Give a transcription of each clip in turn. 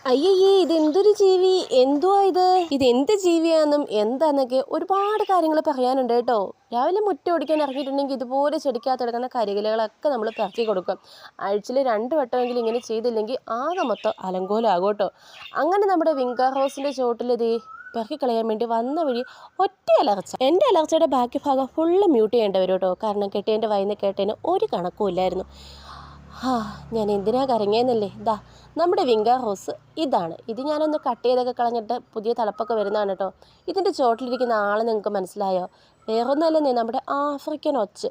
അയ്യയ്യേ ഇതെന്തൊരു ജീവി, എന്തുവാ ഇതെന്ത് ജീവിയാണെന്നും എന്താന്നൊക്കെ ഒരുപാട് കാര്യങ്ങൾ പറയാനുണ്ട് കേട്ടോ. രാവിലെ മുറ്റം ഓടിക്കാൻ ഇറങ്ങിയിട്ടുണ്ടെങ്കിൽ ഇതുപോലെ ചെടിക്കകത്ത് കിടക്കുന്ന കരികിലകളൊക്കെ നമ്മൾ പെറുക്കി കൊടുക്കും. ആഴ്ചയിൽ 2 വട്ടമെങ്കിലും ഇങ്ങനെ ചെയ്തില്ലെങ്കിൽ ആകെ മൊത്തം അലങ്കോലമാകും കേട്ടോ. അങ്ങനെ നമ്മുടെ വിങ്കാർ ഹൗസിൻ്റെ ചോട്ടിൽ പെറുക്കി കളയാൻ വേണ്ടി വന്ന വഴി ഒറ്റ അലർച്ച. എൻ്റെ അലർച്ചയുടെ ബാക്കി ഭാഗം ഫുള്ള് മ്യൂട്ട് ചെയ്യേണ്ടി വരും കേട്ടോ. കാരണം കെട്ടിയൻ്റെ വായിന്ന് കേട്ടതിന് ഒരു കണക്കും ഇല്ലായിരുന്നു. ഞാൻ എന്തിനാ കരങ്ങിയെന്നല്ലേ. നമ്മുടെ വിങ്കാർ ഹൗസ് ഇതാണ്. ഇത് ഞാനൊന്ന് കട്ട് ചെയ്തൊക്കെ കളഞ്ഞിട്ട് പുതിയ തലപ്പൊക്കെ വരുന്നതാണ് കേട്ടോ. ഇതിൻ്റെ ചോട്ടിലിരിക്കുന്ന ആളെ നിങ്ങൾക്ക് മനസ്സിലായോ? വേറൊന്നുമല്ലെന്നേ, നമ്മുടെ ആഫ്രിക്കൻ ഒച്ച്.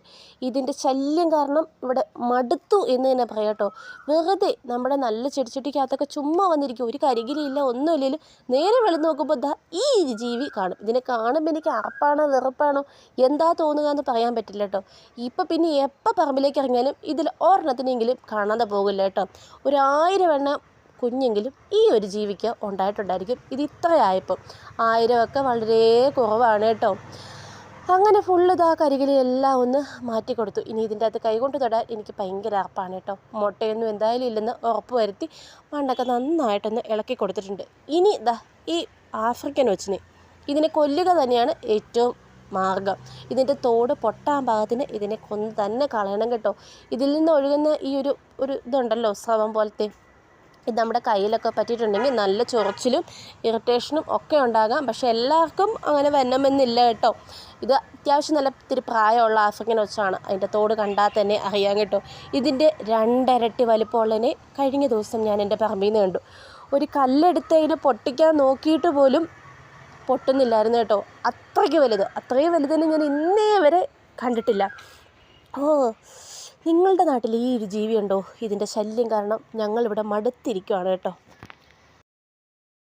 ഇതിൻ്റെ ശല്യം കാരണം ഇവിടെ മടുത്തു എന്ന് തന്നെ പറയാം കേട്ടോ. വെറുതെ നമ്മുടെ നല്ല ചെടിച്ചട്ടിക്കകത്തൊക്കെ ചുമ്മാ വന്നിരിക്കും. ഒരു കരികിലില്ല, ഒന്നുമില്ലെങ്കിലും നേരെ വെളുത്ത് നോക്കുമ്പോൾ ഈ ജീവി കാണും. ഇതിനെ കാണുമ്പോൾ എനിക്ക് അറപ്പാണോ വെറുപ്പാണോ എന്താ തോന്നുക എന്ന് പറയാൻ പറ്റില്ല കേട്ടോ. ഇപ്പം പിന്നെ എപ്പോൾ പറമ്പിലേക്ക് ഇറങ്ങിയാലും ഇതിൽ ഒരെണ്ണത്തിനെങ്കിലും കാണാതെ പോകില്ല കേട്ടോ. 1000 എണ്ണം കുഞ്ഞെങ്കിലും ഈ ഒരു ജീവിക്ക് ഉണ്ടായിട്ടുണ്ടായിരിക്കും. ഇത് ഇത്രയായപ്പം 1000 ഒക്കെ വളരെ കുറവാണ് കേട്ടോ. അങ്ങനെ ഫുള്ള് കരികിലെല്ലാം ഒന്ന് മാറ്റി കൊടുത്തു. ഇനി ഇതിൻ്റെ അകത്ത് കൈകൊണ്ട് തൊടാൻ എനിക്ക് ഭയങ്കര അറപ്പാണ് കേട്ടോ. മുട്ടയൊന്നും എന്തായാലും ഇല്ലെന്ന് ഉറപ്പ് വരുത്തി മണ്ണൊക്കെ നന്നായിട്ടൊന്ന് ഇളക്കി കൊടുത്തിട്ടുണ്ട്. ഇനി ഈ ആഫ്രിക്കൻ ഒച്ചിനെ ഇതിനെ കൊല്ലുക തന്നെയാണ് ഏറ്റവും മാർഗം. ഇതിൻ്റെ തോട് പൊട്ടാൻ പാകത്തിന് ഇതിനെ കൊന്ന് തന്നെ കളയണം കേട്ടോ. ഇതിൽ നിന്ന് ഒഴുകുന്ന ഈ ഒരു ഇതുണ്ടല്ലോ, സ്രവം പോലത്തെ, ഇത് നമ്മുടെ കയ്യിലൊക്കെ പറ്റിയിട്ടുണ്ടെങ്കിൽ നല്ല ചൊറിച്ചിലും ഇറിറ്റേഷനും ഒക്കെ ഉണ്ടാകാം. പക്ഷെ എല്ലാവർക്കും അങ്ങനെ വരണമെന്നില്ല കേട്ടോ. ഇത് അത്യാവശ്യം നല്ല ഇത്തിരി പ്രായമുള്ള ആഫ്രിക്കൻ ഒച്ചാണ്. അതിൻ്റെ തോട് കണ്ടാൽ തന്നെ അറിയാൻ കേട്ടോ. ഇതിൻ്റെ 2 ഇരട്ടി വലിപ്പമുള്ളതിനെ കഴിഞ്ഞ ദിവസം ഞാൻ എൻ്റെ പറമ്പിൽ നിന്ന് കണ്ടു. ഒരു കല്ലെടുത്ത് അതിനെ പൊട്ടിക്കാൻ നോക്കിയിട്ട് പോലും പൊട്ടുന്നില്ലായിരുന്നു കേട്ടോ. അത്രയും വലുതിനെ ഞാൻ ഇന്നേ വരെ കണ്ടിട്ടില്ല. നിങ്ങളുടെ നാട്ടിൽ ഈ ഒരു ജീവിയുണ്ടോ? ഇതിൻ്റെ ശല്യം കാരണം ഞങ്ങളിവിടെ മടുത്തിരിക്കുകയാണ് കേട്ടോ.